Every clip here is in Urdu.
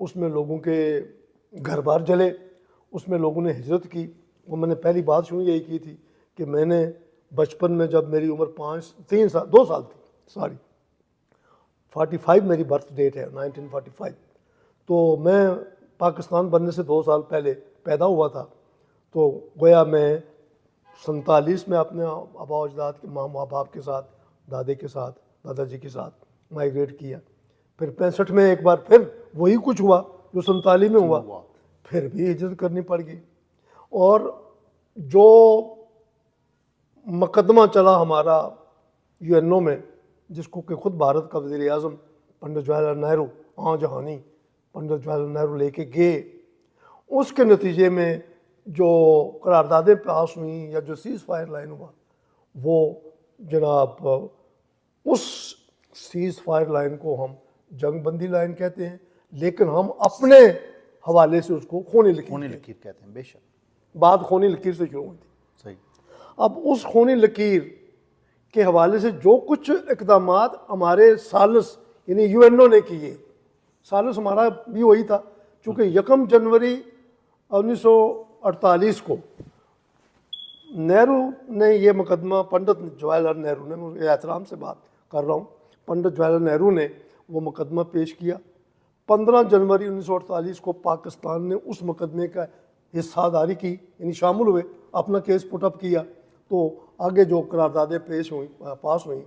اس میں لوگوں کے گھر بار جلے، اس میں لوگوں نے ہجرت کی. وہ میں نے پہلی بات شروع یہی کی تھی کہ میں نے بچپن میں جب میری عمر 2 سال تھی، 45 میری برتھ ڈیٹ ہے 1945، تو میں پاکستان بننے سے 2 سال پہلے پیدا ہوا تھا. تو گویا میں 47 میں اپنے آبا و اجداد کے ماں باپ کے ساتھ، دادے کے ساتھ، دادا جی کے ساتھ مائیگریٹ کیا. پھر 65 میں ایک بار پھر وہی کچھ ہوا جو 47 میں ہوا، پھر بھی ہجرت کرنی پڑ گئی. اور جو مقدمہ چلا ہمارا UN میں، جس کو کہ خود بھارت کا وزیر اعظم پنڈت جواہر لال نہرو، جہانی پنڈت جواہر لال نہرو لے کے گئے، اس کے نتیجے میں جو قراردادیں پاس ہوئیں یا جو سیز فائر لائن ہوا، وہ جناب اس سیز فائر لائن کو ہم جنگ بندی لائن کہتے ہیں، لیکن ہم اپنے حوالے سے اس کو خونی لکیر کہتے ہیں. بے شک بات خونی لکیر سے شروع ہوئی تھی. صحیح. اب اس خونی لکیر کے حوالے سے جو کچھ اقدامات ہمارے سالس یعنی UN نے کیے، سالس ہمارا بھی وہی تھا، چونکہ 1 جنوری 1948 کو نہرو نے یہ مقدمہ، پنڈت جواہر لال نہرو نے، میں احترام سے بات کر رہا ہوں، پنڈت جواہر لال نہرو نے وہ مقدمہ پیش کیا. 15 جنوری 1948 کو پاکستان نے اس مقدمے کا حصہ داری کی، یعنی شامل ہوئے، اپنا کیس پٹ اپ کیا. تو آگے جو قراردادیں پاس ہوئیں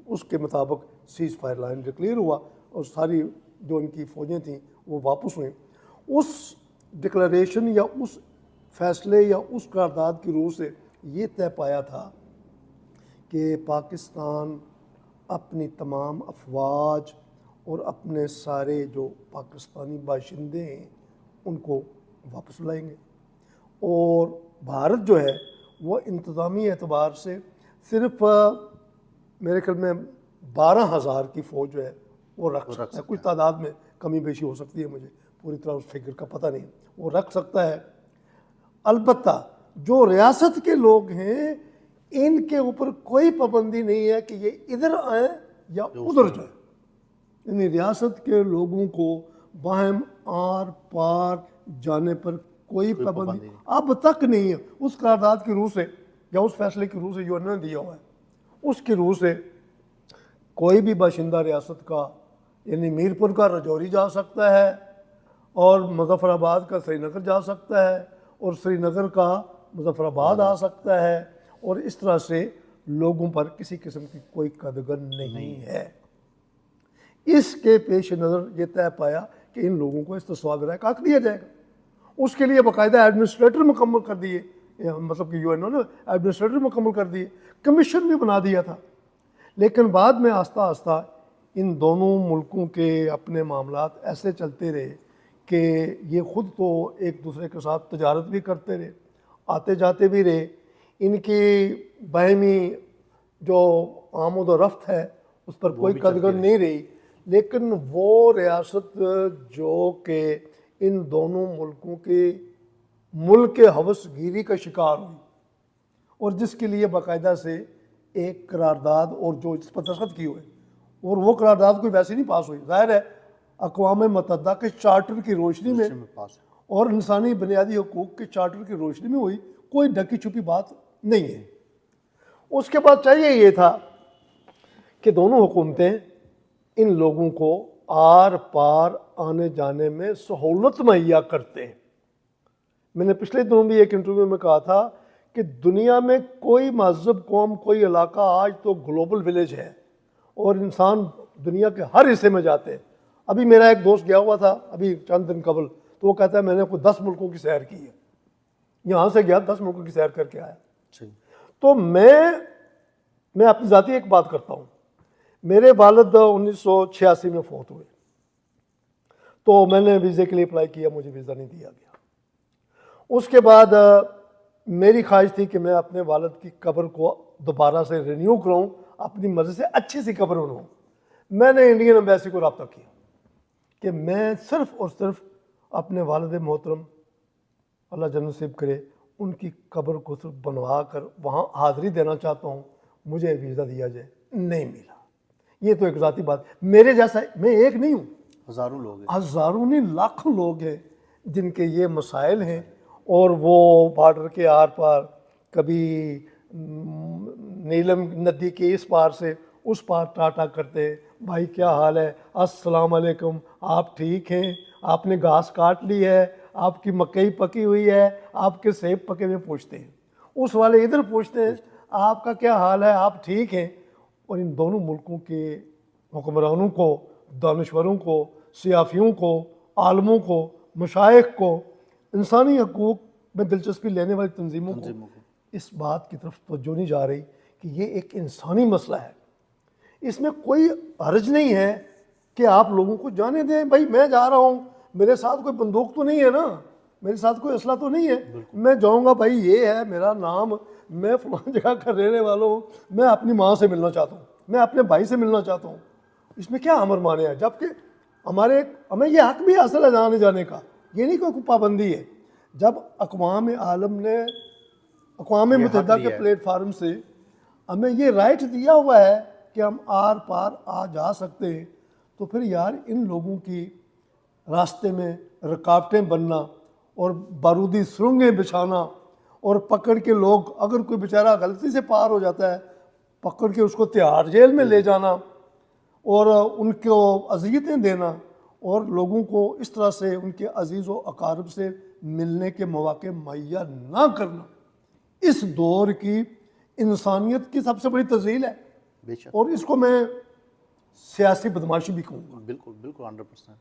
اس کے مطابق سیز فائر لائن ڈکلیئر ہوا اور ساری جو ان کی فوجیں تھیں وہ واپس ہوئیں. اس ڈکلریشن یا اس فیصلے یا اس قرارداد کی روح سے یہ طے پایا تھا کہ پاکستان اپنی تمام افواج اور اپنے سارے جو پاکستانی باشندے ہیں ان کو واپس لائیں گے، اور بھارت جو ہے وہ انتظامی اعتبار سے صرف میرے خیال میں 12,000 کی فوج جو ہے وہ رکھ سکتا ہے. کچھ تعداد میں کمی بیشی ہو سکتی ہے، مجھے پوری طرح اس فگر کا پتہ نہیں، وہ رکھ سکتا ہے. البتہ جو ریاست کے لوگ ہیں ان کے اوپر کوئی پابندی نہیں ہے کہ یہ ادھر آئیں یا ادھر جائیں، یعنی ریاست کے لوگوں کو باہم آر پار جانے پر کوئی پابندی اب تک نہیں ہے. اس قرارداد کی روح سے یا اس فیصلے کی روح سے جو انہوں نے دیا ہوا ہے، اس کی روح سے کوئی بھی باشندہ ریاست کا، یعنی میرپور کا رجوری جا سکتا ہے، اور مظفر آباد کا سری نگر جا سکتا ہے، اور سری نگر کا مظفر آباد آ سکتا ہے، اور اس طرح سے لوگوں پر کسی قسم کی کوئی قدغن نہیں ہے. اس کے پیش نظر یہ طے پایا کہ ان لوگوں کو استصواب رائے کا حق دیا جائے گا. اس کے لیے باقاعدہ ایڈمنسٹریٹر مکمل کر دیے، مطلب کہ UN نے ایڈمنسٹریٹر مکمل کر دیے، کمیشن بھی بنا دیا تھا. لیکن بعد میں آہستہ آہستہ ان دونوں ملکوں کے اپنے معاملات ایسے چلتے رہے کہ یہ خود تو ایک دوسرے کے ساتھ تجارت بھی کرتے رہے، آتے جاتے بھی رہے. ان کی باہمی جو آمد و رفت ہے اس پر کوئی قدغن نہیں رہی، لیکن وہ ریاست جو کہ ان دونوں ملکوں کے ملک کے ہوس گیری کا شکار ہوئی، اور جس کے لیے باقاعدہ سے ایک قرارداد اور جو اس پر دستخط کی ہوئے، اور وہ قرارداد کوئی ویسے نہیں پاس ہوئی، ظاہر ہے اقوام متحدہ کے چارٹر کی روشنی میں اور انسانی بنیادی حقوق کے چارٹر کی روشنی میں ہوئی، کوئی ڈھکی چھپی بات نہیں ہے. اس کے بعد چاہیے یہ تھا کہ دونوں حکومتیں ان لوگوں کو آر پار آنے جانے میں سہولت مہیا کرتے ہیں. میں نے پچھلے دنوں بھی ایک انٹرویو میں کہا تھا کہ دنیا میں کوئی مہذب قوم، کوئی علاقہ آج تو گلوبل ولیج ہے، اور انسان دنیا کے ہر حصے میں جاتے ہیں. ابھی میرا ایک دوست گیا ہوا تھا ابھی چند دن قبل، تو وہ کہتا ہے میں نے کوئی 10 ملکوں کی سیر کی ہے، یہاں سے گیا 10 ملکوں کی سیر کر کے آیا. تو میں اپنی ذاتی ایک بات کرتا ہوں. میرے والد 1986 میں فوت ہوئے، تو میں نے ویزے کے لیے اپلائی کیا، مجھے ویزا نہیں دیا گیا. اس کے بعد میری خواہش تھی کہ میں اپنے والد کی قبر کو دوبارہ سے رینیو کراؤں، اپنی مرضی سے اچھی سی قبر بناؤں. میں نے انڈین ایمبیسی کو رابطہ کیا کہ میں صرف اور صرف اپنے والد محترم اللہ جنت نصیب کرے ان کی قبر کو صرف بنوا کر وہاں حاضری دینا چاہتا ہوں، مجھے ویزا دیا جائے. نہیں ملا. یہ تو ایک ذاتی بات، میرے جیسا میں ایک نہیں ہوں، ہزاروں لوگ ہیں، ہزاروں نہیں لاکھوں لوگ ہیں جن کے یہ مسائل ہیں، اور وہ بارڈر کے آر پار کبھی نیلم ندی کے اس پار سے اس پار ٹاٹا کرتے، بھائی کیا حال ہے، السلام علیکم، آپ ٹھیک ہیں، آپ نے گھاس کاٹ لی ہے، آپ کی مکئی پکی ہوئی ہے، آپ کے سیب پکے ہوئے پوچھتے ہیں، اس والے ادھر پوچھتے ہیں آپ کا کیا حال ہے، آپ ٹھیک ہیں۔ اور ان دونوں ملکوں کے حکمرانوں کو، دانشوروں کو، سیافیوں کو، عالموں کو، مشائخ کو، انسانی حقوق میں دلچسپی لینے والی تنظیموں کو اس بات کی طرف توجہ نہیں جا رہی کہ یہ ایک انسانی مسئلہ ہے۔ اس میں کوئی حرج نہیں ہے کہ آپ لوگوں کو جانے دیں، بھائی میں جا رہا ہوں، میرے ساتھ کوئی بندوق تو نہیں ہے نا، میرے ساتھ کوئی اسلحہ تو نہیں ہے، میں جاؤں گا، بھائی یہ ہے میرا نام، میں فلاں جگہ کا رہنے والا ہوں، میں اپنی ماں سے ملنا چاہتا ہوں، میں اپنے بھائی سے ملنا چاہتا ہوں، اس میں کیا امر مانے ہے؟ جبکہ ہمیں یہ حق بھی حاصل ہے جانے جانے کا، یہ نہیں کوئی پابندی ہے۔ جب اقوام عالم نے اقوام متحدہ کے پلیٹ فارم سے ہمیں یہ رائٹ دیا ہوا ہے کہ ہم آر پار آ جا سکتے ہیں، تو پھر یار ان لوگوں کی راستے میں رکاوٹیں بننا اور بارودی سرنگیں بچھانا اور پکڑ کے لوگ، اگر کوئی بیچارہ غلطی سے پار ہو جاتا ہے، پکڑ کے اس کو تہاڑ جیل میں لے جانا اور ان کو اذیتیں دینا اور لوگوں کو اس طرح سے ان کے عزیز و اقارب سے ملنے کے مواقع مہیا نہ کرنا، اس دور کی انسانیت کی سب سے بڑی تذلیل ہے، بے شک، اور اس کو میں سیاسی بدماشی بھی کہوں گا۔ بالکل بالکل 100%۔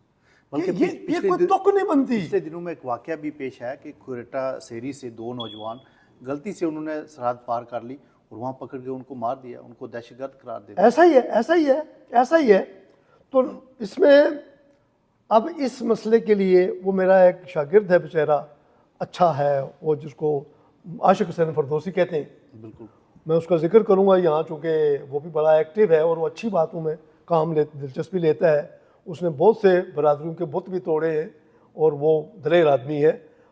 یہ کوئی تک نہیں بنتی۔ پچھلے دنوں میں ایک واقعہ بھی پیش آیا کہ کوئٹہ سیری سے دو نوجوان غلطی سے انہوں نے سرحد پار کر لی اور وہاں پکڑ کے ان کو مار دیا، ان کو دہشت گرد قرار دے دیا۔ ایسا ہی ہے۔ تو اس میں اب اس مسئلے کے لیے وہ میرا ایک شاگرد ہے بیچارہ، اچھا ہے وہ، جس کو عاشق حسین فردوسی کہتے ہیں، بالکل، میں اس کا ذکر کروں گا یہاں، چونکہ وہ بھی بڑا ایکٹیو ہے اور وہ اچھی باتوں میں دلچسپی لیتا ہے۔ اس نے بہت سے برادریوں کے بت بھی توڑے ہیں اور وہ دلیر آدمی ہے،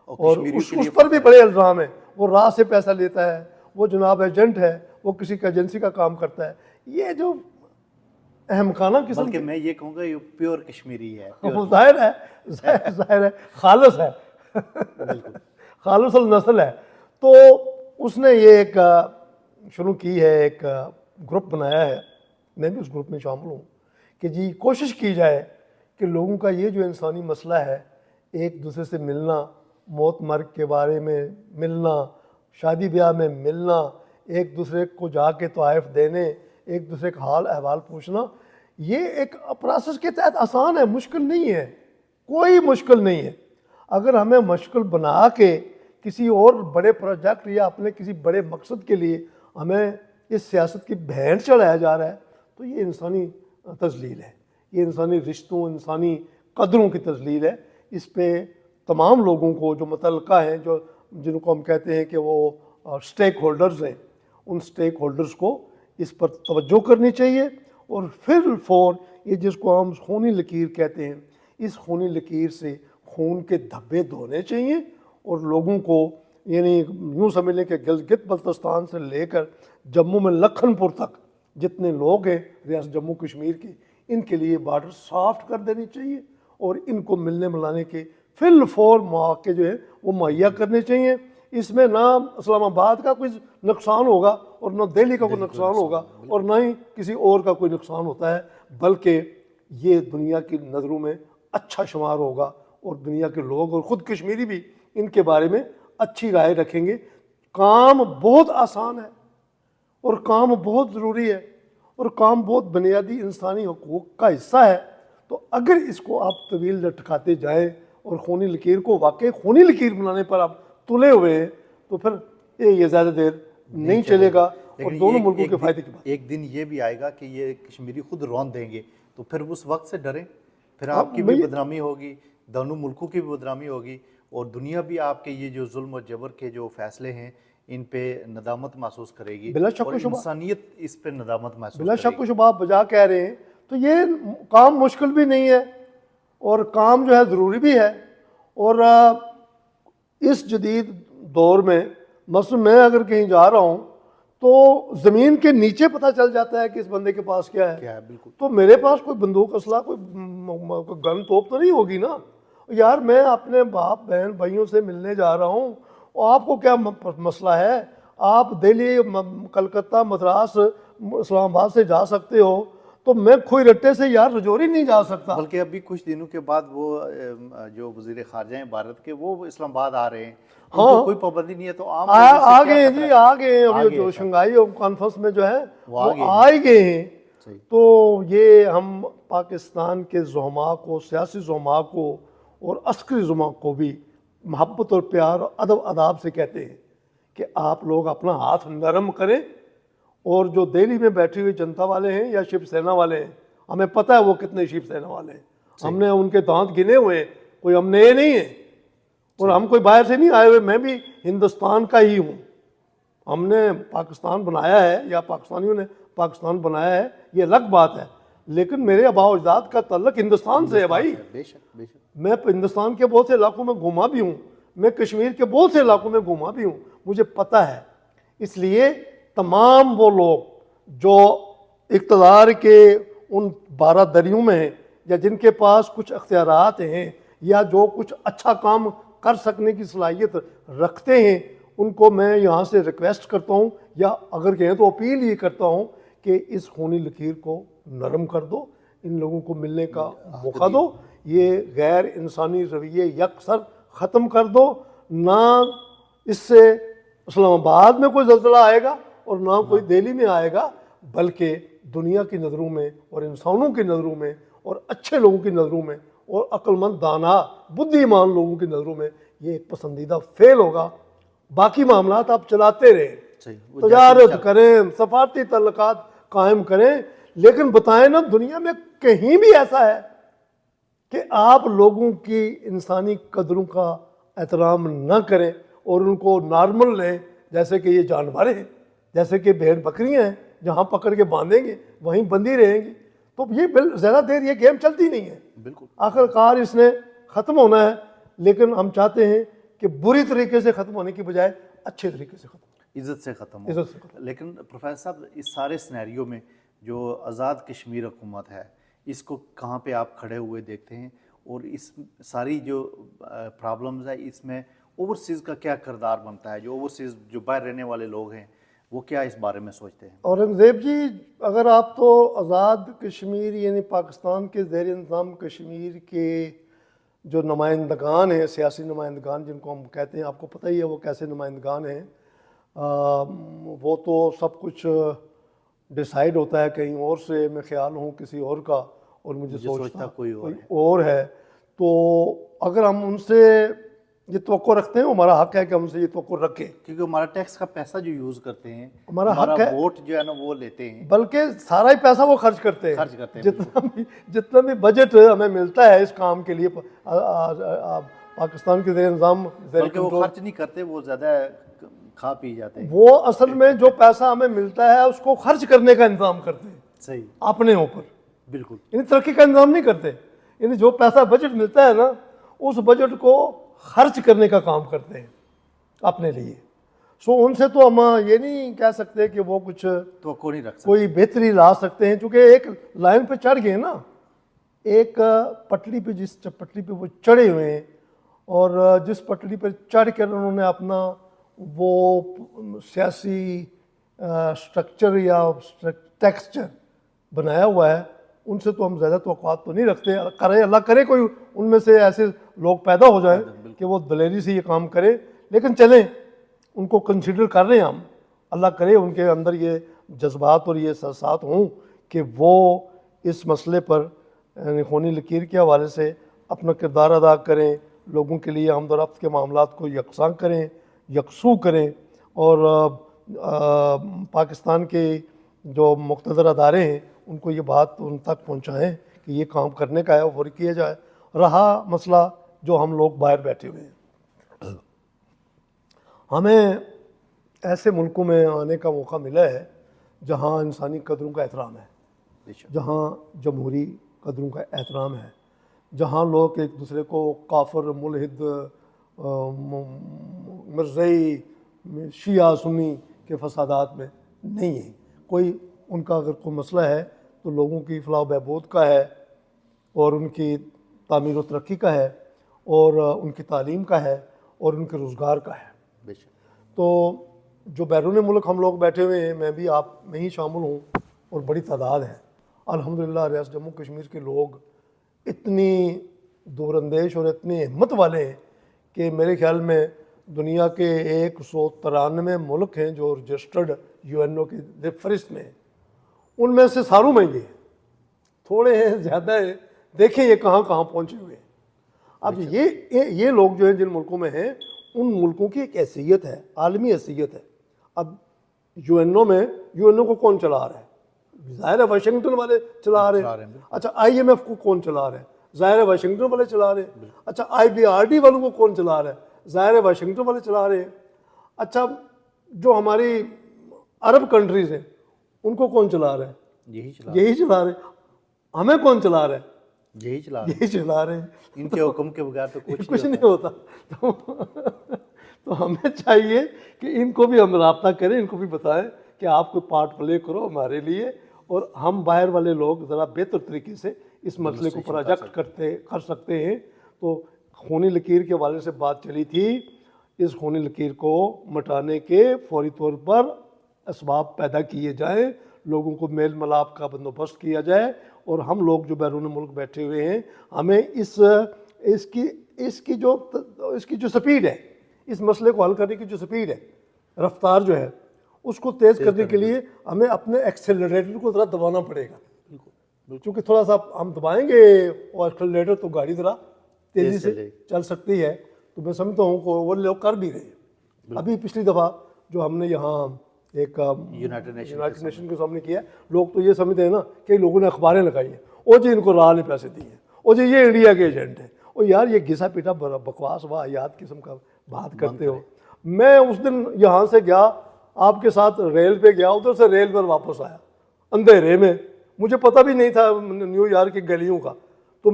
اور اس پر بھی بڑے الزام ہیں، وہ راہ سے پیسہ لیتا ہے، وہ جناب ایجنٹ ہے، وہ کسی کا ایجنسی کا کام کرتا ہے۔ یہ جو احمقانہ قسم، بلکہ میں یہ کہوں گا یہ پیور کشمیری ہے، ظاہر ہے خالص ہے، خالص النسل ہے۔ تو اس نے یہ ایک شروع کی ہے، ایک گروپ بنایا ہے، میں بھی اس گروپ میں شامل ہوں، کہ جی کوشش کی جائے کہ لوگوں کا یہ جو انسانی مسئلہ ہے، ایک دوسرے سے ملنا، موت مرگ کے بارے میں ملنا، شادی بیاہ میں ملنا، ایک دوسرے کو جا کے تحائف دینے، ایک دوسرے کا حال احوال پوچھنا، یہ ایک پروسیس کے تحت آسان ہے، مشکل نہیں ہے، کوئی مشکل نہیں ہے۔ اگر ہمیں مشکل بنا کے کسی اور بڑے پروجیکٹ یا اپنے کسی بڑے مقصد کے لیے ہمیں اس سیاست کی بھینٹ چڑھایا جا رہا ہے، تو یہ انسانی تذلیل ہے، یہ انسانی رشتوں، انسانی قدروں کی تذلیل ہے۔ اس پہ تمام لوگوں کو جو متعلقہ ہیں، جن کو ہم کہتے ہیں کہ وہ سٹیک ہولڈرز ہیں، ان سٹیک ہولڈرز کو اس پر توجہ کرنی چاہیے، اور پھر فور یہ جس کو ہم خونی لکیر کہتے ہیں، اس خونی لکیر سے خون کے دھبے دھونے چاہیے، اور لوگوں کو یعنی یوں سمجھ لیں کہ گلگت بلتستان سے لے کر جموں میں لکھن پور تک جتنے لوگ ہیں ریاست جموں کشمیر کے، ان کے لیے بارڈر سافٹ کر دینی چاہیے، اور ان کو ملنے ملانے کے فی الفور مواقع جو ہیں وہ مہیا کرنے چاہیے۔ اس میں نہ اسلام آباد کا کوئی نقصان ہوگا اور نہ دہلی کا کوئی نقصان ہوگا اور نہ ہی کسی اور کا کوئی نقصان ہوتا ہے، بلکہ یہ دنیا کی نظروں میں اچھا شمار ہوگا، اور دنیا کے لوگ اور خود کشمیری بھی ان کے بارے میں اچھی رائے رکھیں گے۔ کام بہت آسان ہے اور کام بہت ضروری ہے اور کام بہت بنیادی انسانی حقوق کا حصہ ہے، تو اگر اس کو آپ طویل لٹکاتے جائیں اور خونی لکیر کو واقعی خونی لکیر بنانے پر آپ تلے ہوئے ہیں، تو پھر یہ زیادہ دیر نہیں چلے گا، اور دونوں ملکوں کے فائدے کی بات۔ ایک دن یہ بھی آئے گا کہ یہ کشمیری خود رون دیں گے، تو پھر اس وقت سے ڈریں، پھر آپ کی بھی بدنامی ہوگی، دونوں ملکوں کی بھی بدنامی ہوگی، اور دنیا بھی آپ کے یہ جو ظلم و جبر کے جو فیصلے ہیں ان پہ ندامت محسوس کرے گی، بلا شک اور و شبہ، انسانیت اس پہ ندامت محسوس بلا کرے شک و شبہ آپ بجا کہہ رہے ہیں۔ تو یہ کام مشکل بھی نہیں ہے اور کام جو ہے ضروری بھی ہے، اور اس جدید دور میں مثلا میں اگر کہیں جا رہا ہوں تو زمین کے نیچے پتہ چل جاتا ہے کہ اس بندے کے پاس کیا ہے. کیا ہے بالکل. تو میرے پاس کوئی بندوق اسلحہ کوئی گن توپ تو نہیں ہوگی نا یار. میں اپنے باپ بہن بھائیوں سے ملنے جا رہا ہوں, اور آپ کو کیا مسئلہ ہے؟ آپ دہلی, کلکتہ, مدراس, اسلام آباد سے جا سکتے ہو, تو میں کھوئی رٹے سے یار رجوری نہیں جا سکتا. بلکہ ابھی کچھ دنوں کے بعد وہ جو وزیر خارجہ ہیں بھارت کے, وہ اسلام آباد آ رہے ہیں. ان کو کوئی پابندی نہیں ہے, تو عام آ گئے ہیں جی, آ گئے ہیں. ابھی جو شنگھائی کانفرنس میں جو ہے وہ آ ہی گئے ہیں. تو یہ ہم پاکستان کے زعماء کو, سیاسی زعماء کو اور عسکری زعماء کو بھی محبت اور پیار اور ادب آداب سے کہتے ہیں کہ آپ لوگ اپنا ہاتھ نرم کریں, اور جو دہلی میں بیٹھی ہوئی جنتا والے ہیں یا شیو سینا والے ہیں, ہمیں پتہ ہے وہ کتنے شیو سینا والے ہیں. ہم نے ان کے دانت گنے ہوئے ہیں, کوئی ہم نئے نہیں ہیں, اور ہم کوئی باہر سے نہیں آئے ہوئے. میں بھی ہندوستان کا ہی ہوں. ہم نے پاکستان بنایا ہے یا پاکستانیوں نے پاکستان بنایا ہے, یہ الگ بات ہے, لیکن میرے آباء و اجداد کا تعلق ہندوستان سے ہے بھائی. بے شک بے شک. میں ہندوستان کے بہت سے علاقوں میں گھوما بھی ہوں, میں کشمیر کے بہت سے علاقوں میں گھوما بھی ہوں, مجھے پتہ ہے. اس لیے تمام وہ لوگ جو اقتدار کے ان 12 دریوں میں ہیں, یا جن کے پاس کچھ اختیارات ہیں, یا جو کچھ اچھا کام کر سکنے کی صلاحیت رکھتے ہیں, ان کو میں یہاں سے ریکویسٹ کرتا ہوں, یا اگر کہیں تو اپیل یہ کرتا ہوں کہ اس خونی لکیر کو نرم کر دو, ان لوگوں کو ملنے کا موقع دو, یہ غیر انسانی رویے یکسر ختم کر دو. نہ اس سے اسلام آباد میں کوئی زلزلہ آئے گا اور نہ کوئی دہلی میں آئے گا, بلکہ دنیا کی نظروں میں اور انسانوں کی نظروں میں اور اچھے لوگوں کی نظروں میں اور عقل مند دانا بدھی مان لوگوں کی نظروں میں یہ ایک پسندیدہ فعل ہوگا. باقی معاملات آپ چلاتے رہیں, تجارت کریں, سفارتی تعلقات قائم کریں, لیکن بتائیں نا دنیا میں کہیں بھی ایسا ہے کہ آپ لوگوں کی انسانی قدروں کا احترام نہ کریں اور ان کو نارمل لیں جیسے کہ یہ جانور ہیں, جیسے کہ بھیڑ بکریاں ہیں, جہاں پکڑ کے باندھیں گے وہیں بندی رہیں گی. تو یہ زیادہ دیر یہ گیم چلتی نہیں ہے. بالکل آخر کار اس نے ختم ہونا ہے, لیکن ہم چاہتے ہیں کہ بری طریقے سے ختم ہونے کی بجائے اچھے طریقے سے ختم, عزت سے ختم ہو. لیکن پروفیسر صاحب, اس سارے سینیریو میں جو آزاد کشمیر حکومت ہے, اس کو کہاں پہ آپ کھڑے ہوئے دیکھتے ہیں, اور اس ساری جو پرابلمز ہے اس میں اوورسیز کا کیا کردار بنتا ہے؟ جو اوورسیز جو باہر رہنے والے لوگ ہیں وہ کیا اس بارے میں سوچتے ہیں؟ اورنگزیب جی, اگر آپ تو آزاد کشمیر یعنی پاکستان کے زیر انتظام کشمیر کے جو نمائندگان ہیں, سیاسی نمائندگان جن کو ہم کہتے ہیں, آپ کو پتہ ہی ہے وہ کیسے نمائندگان ہیں. وہ تو سب کچھ ڈیسائیڈ ہوتا ہے کہیں اور سے, میں خیال ہوں کسی اور کا, اور مجھے سوچتا کوئی اور ہے. تو اگر ہم ان سے یہ توقع رکھتے ہیں, ہمارا حق ہے کہ ہم سے یہ توقع رکھیں, کیونکہ ہمارا ٹیکس کا پیسہ جو یوز کرتے ہیں, ہمارا حق ہے, ووٹ جو ہے نا وہ لیتے ہیں, بلکہ سارا ہی پیسہ وہ خرچ کرتے ہیں. جتنا بھی بجٹ ہمیں ملتا ہے اس کام کے لیے پاکستان کے زیر نظام, بلکہ وہ خرچ نہیں کرتے, وہ زیادہ کھا پی جاتے ہیں. وہ اصل میں جو پیسہ ہمیں ملتا ہے اس کو خرچ کرنے کا انتظام کرتے ہیں. صحیح, اپنے اوپر. بالکل. یعنی ترقی کا انتظام نہیں کرتے, یعنی جو پیسہ بجٹ ملتا ہے نا, اس بجٹ کو خرچ کرنے کا کام کرتے ہیں اپنے لیے. ان سے تو ہم یہ نہیں کہہ سکتے کہ وہ کچھ توقع نہیں رکھ سکتے, کوئی بہتری لا سکتے ہیں, چونکہ ایک لائن پہ چڑھ گئے نا, ایک پٹڑی پہ, جس پٹڑی پہ وہ چڑھے ہوئے ہیں, اور جس پٹڑی پہ چڑھ کر انہوں نے اپنا وہ سیاسی سٹرکچر یا ٹیکسچر بنایا ہوا ہے, ان سے تو ہم زیادہ توقعات تو نہیں رکھتے. کرے اللہ کرے کوئی ان میں سے ایسے لوگ پیدا ہو جائیں کہ وہ دلیری سے یہ کام کرے, لیکن چلیں ان کو کنسیڈر کر رہے ہیں ہم. اللہ کرے ان کے اندر یہ جذبات اور یہ احساسات ہوں کہ وہ اس مسئلے پر یعنی خونی لکیر کے حوالے سے اپنا کردار ادا کریں, لوگوں کے لیے آمد و رفت کے معاملات کو یکساں کریں, یکسو کریں, اور پاکستان کے جو مقتدر ادارے ہیں ان کو یہ بات ان تک پہنچائیں کہ یہ کام کرنے کا ہے اور کیا جائے. رہا مسئلہ جو ہم لوگ باہر بیٹھے ہوئے ہیں, ہمیں ایسے ملکوں میں آنے کا موقع ملا ہے جہاں انسانی قدروں کا احترام ہے, جہاں جمہوری قدروں کا احترام ہے, جہاں لوگ ایک دوسرے کو کافر, ملحد, مرزئی, شیعہ سنی کے فسادات میں نہیں ہے. کوئی ان کا اگر کوئی مسئلہ ہے تو لوگوں کی فلاح و بہبود کا ہے اور ان کی تعمیر و ترقی کا ہے اور ان کی تعلیم کا ہے اور ان کے روزگار کا ہے. بے شک. تو جو بیرون ملک ہم لوگ بیٹھے ہوئے ہیں, میں بھی آپ میں ہی شامل ہوں, اور بڑی تعداد ہے الحمدللہ. ریاست جموں کشمیر کے لوگ اتنی دور اندیش اور اتنی ہمت والے ہیں کہ میرے خیال میں دنیا کے 193 ملک ہیں جو رجسٹرڈ UNO کی فہرست میں, ان میں سے ساروں میں یہ تھوڑے ہیں زیادہ ہیں, دیکھیں یہ کہاں کہاں پہنچے ہوئے ہیں. اب یہ لوگ جو ہیں جن ملکوں میں ہیں, ان ملکوں کی ایک حیثیت ہے, عالمی حیثیت ہے. اب UNO کو کون چلا رہا ہے؟ ظاہر ہے واشنگٹن والے چلا رہے ہیں. اچھا IMF کو کون چلا رہا ہے؟ ظاہر ہے واشنگٹن والے چلا رہے ہیں. اچھا IBRD والوں کو کون چلا رہا ہے؟ ظاہر ہے واشنگٹن والے چلا رہے ہیں. اچھا جو ہماری عرب کنٹریز ہیں ان کو کون چلا رہا ہے؟ یہی چلا رہے ہیں. ہمیں کون چلا رہا ہے؟ یہی چلا رہے ہیں. ان کے حکم کے بغیر تو کچھ نہیں ہوتا. تو ہمیں چاہیے کہ ان کو بھی ہم رابطہ کریں, ان کو بھی بتائیں کہ آپ کوئی پارٹ پلے کرو ہمارے لیے, اور ہم باہر والے لوگ ذرا بہتر طریقے سے اس مسئلے کو پروجیکٹ کر سکتے ہیں. تو خونی لکیر کے حوالے سے بات چلی تھی, اس خونی لکیر کو مٹانے کے فوری طور پر اسباب پیدا کیے جائیں, لوگوں کو میل ملاپ کا بندوبست کیا جائے, اور ہم لوگ جو بیرون ملک بیٹھے ہوئے ہیں ہمیں اس کی جو سپیڈ ہے, اس مسئلے کو حل کرنے کی جو سپیڈ ہے, رفتار جو ہے, اس کو تیز کرنے کے لیے ہمیں اپنے ایکسیلریٹر کو ذرا دبانا پڑے گا. چونکہ تھوڑا سا ہم دبائیں گے اور ایکسیلریٹر تو گاڑی ذرا تیزی سے چل سکتی ہے. تو میں سمجھتا ہوں کہ وہ لوگ کر بھی رہے ہیں. ابھی پچھلی دفعہ جو ہم نے یہاں ایک یونائٹڈ نیشن کے سامنے کیا, لوگ تو یہ سمجھتے ہیں نا کہ لوگوں نے اخباریں لگائی ہیں, او جی ان کو راہ نے پیسے دیے ہیں, او جی یہ انڈیا کے ایجنٹ ہیں. اور یار یہ گھسا پیٹا بکواس واہیات قسم کا بات کرتے ہو. میں اس دن یہاں سے گیا آپ کے ساتھ ریل پہ گیا, ادھر سے ریل پر واپس آیا اندھیرے میں, مجھے پتہ بھی نہیں تھا نیو یارک کی گلیوں کا. تو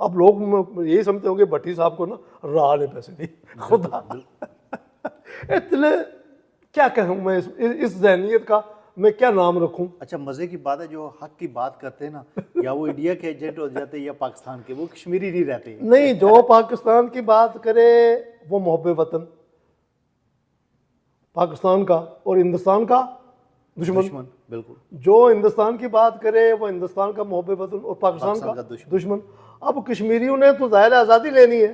اب لوگ یہی سمجھتے ہوں گے بھٹی صاحب کو نا راہ نے پیسے دیے. خدا اتنے کیا کہوں میں اس ذہنیت کا میں کیا نام رکھوں. اچھا مزے کی بات ہے, جو حق کی بات کرتے ہیں نا, یا وہ انڈیا کے ایجنٹ ہو جاتے ہیں یا پاکستان کے, وہ کشمیری نہیں رہتے. نہیں, جو پاکستان کی بات کرے وہ محب وطن پاکستان کا, اور ہندوستان کا دشمن. بالکل. جو ہندوستان کی بات کرے وہ ہندوستان کا محب وطن اور پاکستان کا دشمن. اب کشمیریوں نے تو ظاہر آزادی لینی ہے,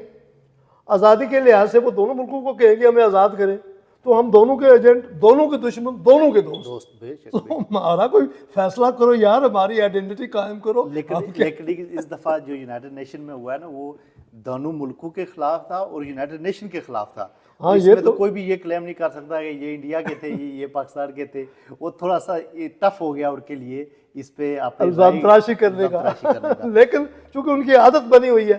آزادی کے لحاظ سے وہ دونوں ملکوں کو کہیں گے ہمیں آزاد کریں, تو ہم دونوں کے ایجنٹ, دونوں کے دشمن, دونوں کے دوست. تو ہمارا کوئی فیصلہ کرو یار, ہماری آئیڈینٹی قائم کرو. لیکن اس دفعہ جو یونائٹڈ نیشن میں ہوا ہے نا, وہ دونوں ملکوں کے خلاف تھا اور یونائٹڈ نیشن کے خلاف تھا. ہاں, اس میں تو کوئی بھی یہ کلیم نہیں کر سکتا کہ یہ انڈیا کے تھے, یہ پاکستان کے تھے. وہ تھوڑا سا ٹف ہو گیا ان کے لیے اس پہ الزام تراشی کرنے کا. لیکن چونکہ ان کی عادت بنی ہوئی ہے,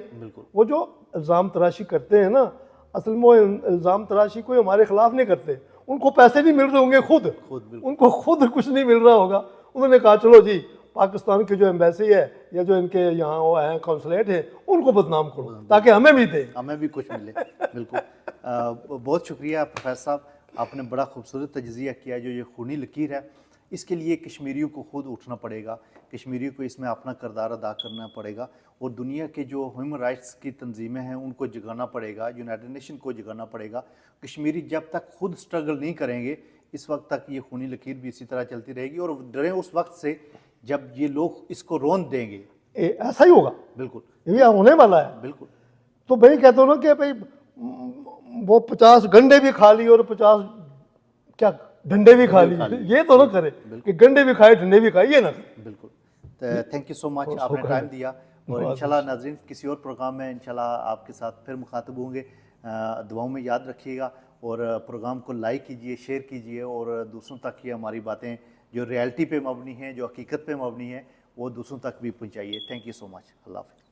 وہ جو الزام تراشی کرتے ہیں نا, اصل میں وہ الزام تراشی کوئی ہمارے خلاف نہیں کرتے, ان کو پیسے نہیں مل رہے ہوں گے خود, ان کو خود کچھ نہیں مل رہا ہوگا. انہوں نے کہا چلو جی پاکستان کی جو ایمبیسی ہے یا جو ان کے یہاں وہ ہیں کونسلیٹ ہیں, ان کو بدنام کرو تاکہ ہمیں بھی دے, ہمیں بھی کچھ ملے. بالکل. بہت شکریہ پروفیسر صاحب, آپ نے بڑا خوبصورت تجزیہ کیا. جو یہ خونی لکیر ہے, اس کے لیے کشمیریوں کو خود اٹھنا پڑے گا, کشمیریوں کو اس میں اپنا کردار ادا کرنا پڑے گا, اور دنیا کے جو ہیومن رائٹس کی تنظیمیں ہیں ان کو جگانا پڑے گا, یونائٹڈ نیشن کو جگانا پڑے گا. کشمیری جب تک خود سٹرگل نہیں کریں گے, اس وقت تک یہ خونی لکیر بھی اسی طرح چلتی رہے گی. اور ڈریں اس وقت سے جب یہ لوگ اس کو رون دیں گے. ایسا ہی ہوگا. بالکل, یہ ہونے والا ہے. بالکل. تو میں کہتا ہوں نا کہ بھائی وہ 50 گنڈے بھی کھا لی اور 50 کیا ڈنڈے بھی کھا لی, یہ تو نہ کرے کہ گنڈے بھی کھائے ڈنڈے بھی کھائے, یہ نہ کرے. بالکل. تھینک یو سو مچ, آپ نے ٹائم دیا. اور انشاءاللہ ناظرین کسی اور پروگرام میں انشاءاللہ آپ کے ساتھ پھر مخاطب ہوں گے. دعاؤں میں یاد رکھیے گا, اور پروگرام کو لائک کیجئے, شیئر کیجئے, اور دوسروں تک یہ ہماری باتیں جو ریالٹی پہ مبنی ہیں, جو حقیقت پہ مبنی ہیں, وہ دوسروں تک بھی پہنچائیے. تھینک یو سو مچ. اللہ حافظ.